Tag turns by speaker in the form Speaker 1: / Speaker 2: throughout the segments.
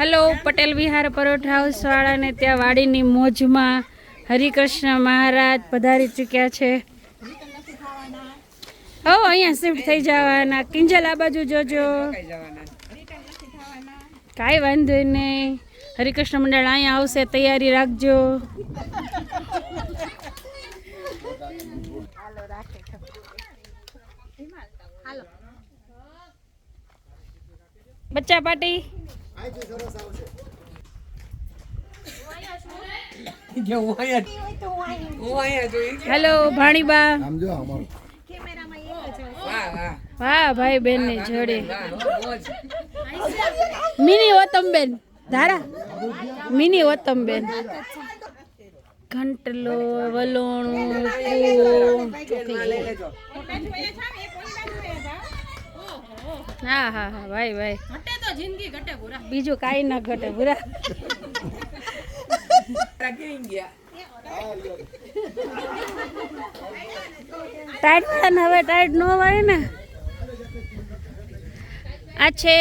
Speaker 1: Hello Patel विहार paratha house वाला ने त्या वाड़ीनी मोजमां हरिकृष्ण महाराज पधारी चूक्या छे। हो अहींया शिफ्ट थई जवाना। किंजल आ बाजू जोजो, काई वांधो नहीं। हरिकृष्ण मंडल अहींया आवशे, तैयारी राखजो। बच्चा पार्टी हेलो भाणीबा। वाह भाई बेन ने जोड़े मिनी वतम बेन धारा मिनी वतम बेन घंटलो वलोणु हाँ हाँ हाँ भाई भाई घटे तो जिंदगी घटे पूरा बीजू काई ना घटे पूरा टाइट न हवे टाइट नो वाय ने आछे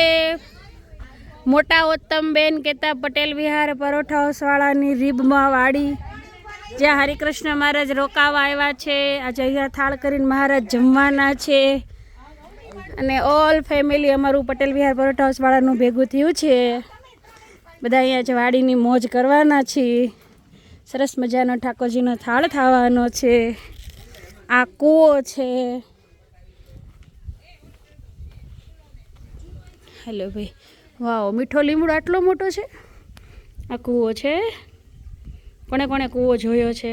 Speaker 1: मोटा उत्तम बेन केता पटेल विहार परोठा हाउस वाळानी રીબમાં વાડી જ્યાં હરિકૃષ્ણ મહારાજ રોકાવા આવ્યા છે। આજે અહીંયા થાળ કરીને મહારાજ જમવાના છે અને ઓલ ફેમિલી અમારું પટેલ વિહાર પરોઠા હાઉસ વાળાનું ભેગું થયું છે। બધા અહીંયા જ વાડીની મોજ કરવાના છીએ। સરસ મજાનો ઠાકોરજીનો થાળ થવાનો છે। આ કૂવો છે। હેલો ભાઈ, વાવ મીઠો લીમડો આટલો મોટો છે। આ કૂવો છે। કોણે કોણે કૂવો જોયો છે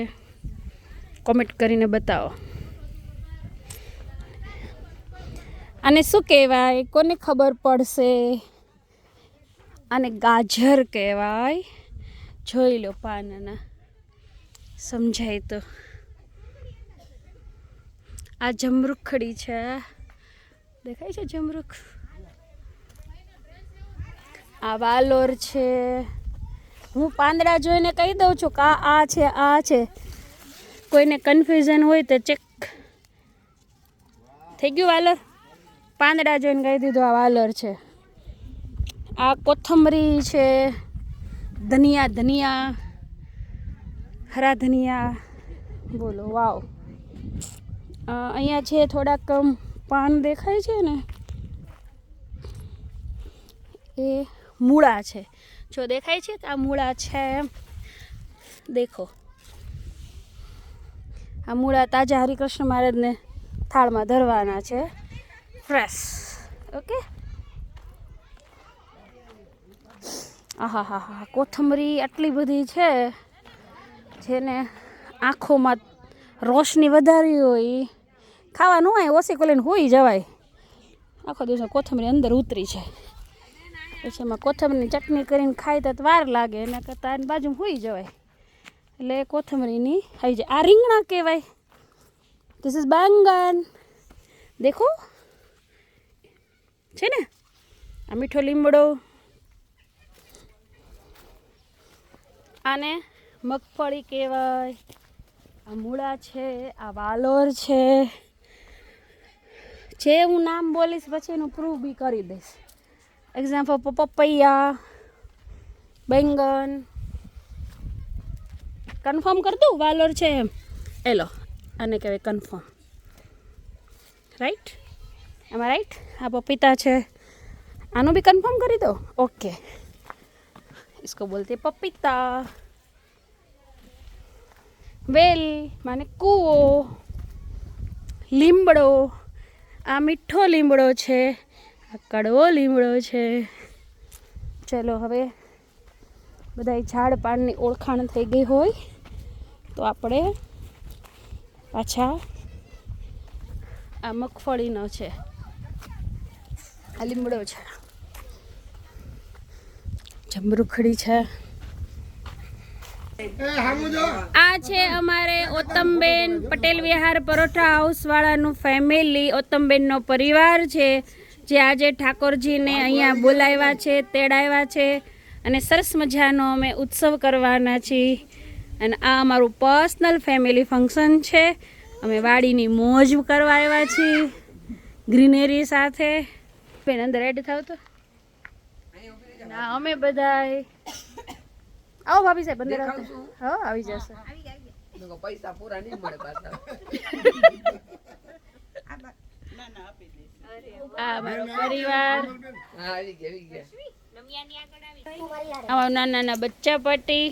Speaker 1: કોમેન્ટ કરીને બતાવો। આને શું કહેવાય કોને ખબર પડશે? આને ગાજર કહેવાય। જોઈ લો પાનના, સમજાય તો। આ જમરૂખડી છે, દેખાય છે જમરૂખ। આ વાલોર છે। હું પાંદડા જોઈને કહી દઉં છું કે આ છે આ છે। કોઈને કન્ફ્યુઝન હોય તો ચેક થઈ ગયું। વાલોર પાંદડા જોઈને કહી દીધું આ વાલોર છે। આ કોથમરી છે, ધનિયા ધનિયા હરા ધનિયા બોલો વાવ। અહીંયા છે થોડાક પાન દેખાય છે ને, એ મૂળા છે। જો દેખાય છે તો આ મૂળા છે, દેખો આ મૂળા તાજા હરિકૃષ્ણ મહારાજને થાળમાં ધરવાના છે ફ્રેશ। ઓકે। આહા હા હા કોથમરી આટલી બધી છે જેને આંખોમાં રોશની વધારી હોય ખાવાનું હોય ઓછી કોલીને હોઈ જવાય। આખો દિવસ કોથમરી અંદર ઉતરી છે, પછી એમાં કોથમરીની ચટણી કરીને ખાય તો વાર લાગે, એના કરતાં આની બાજુમાં હોઈ જવાય। એટલે કોથમરીની આવી જાય। આ રીંગણા કહેવાય। ધીસ ઇઝ બેંગન, દેખો છે ને। આ મીઠો લીમડો, આને મગફળી કહેવાય। આ મૂળા છે, આ વાલોર છે। જે હું નામ બોલીશ પછી એનું પ્રૂવ બી કરી દઈશ। એક્ઝામ્પલ પપૈયા, બેંગન, કન્ફર્મ કરી દઉં વાલોર છે એમ। એલો આને કહેવાય કન્ફર્મ, રાઈટ? એમાં રાઈટ? આ પપીતા છે, આનું બી કન્ફર્મ કરી દો। ओके, इसको बोलते पपीता। वेल माने कूवो। લીમડો, આ મીઠો લીમડો છે, આ કડવો લીમડો છે। ચલો હવે બધા ઝાડ પાનની ઓળખાણ થઈ ગઈ હોય તો આપણે પાછા આ મગફળીનો છે, આ લીમડો છે, જમરૂખડી છે। આ છે અમારે ઓતમબેન પટેલ વિહાર પરોઠા હાઉસ વાળાનું ફેમિલી। ઓતમબેનનો પરિવાર છે જે આજે ઠાકોરજીને અહીંયા બોલાવ્યા છે, તેડાવ્યા છે અને સરસ મજાનો અમે ઉત્સવ કરવાના છીએ। અને આ અમારું પર્સનલ ફેમિલી ફંક્શન છે। અમે વાડીની મોજ કરવા આવ્યા છીએ ગ્રીનરી સાથે। બેન અંદર એડ થાવ તો આ અમે બધા આવો ભાભી સાહેબ અંદર આવો. હા આવી જશે.
Speaker 2: પૈસા પૂરા નહીં મળે પાછા.
Speaker 1: આ મારો પરિવાર,
Speaker 2: હા આવી ગયા.
Speaker 1: અમારા નાના નાના બચ્ચા પાર્ટી,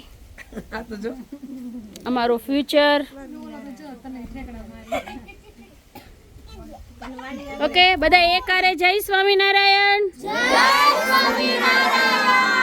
Speaker 2: આ તો જો
Speaker 1: અમારું ફ્યુચર. ઓકે બધા એકારે જય સ્વામિનારાયણ. જય સ્વામિનારાયણ.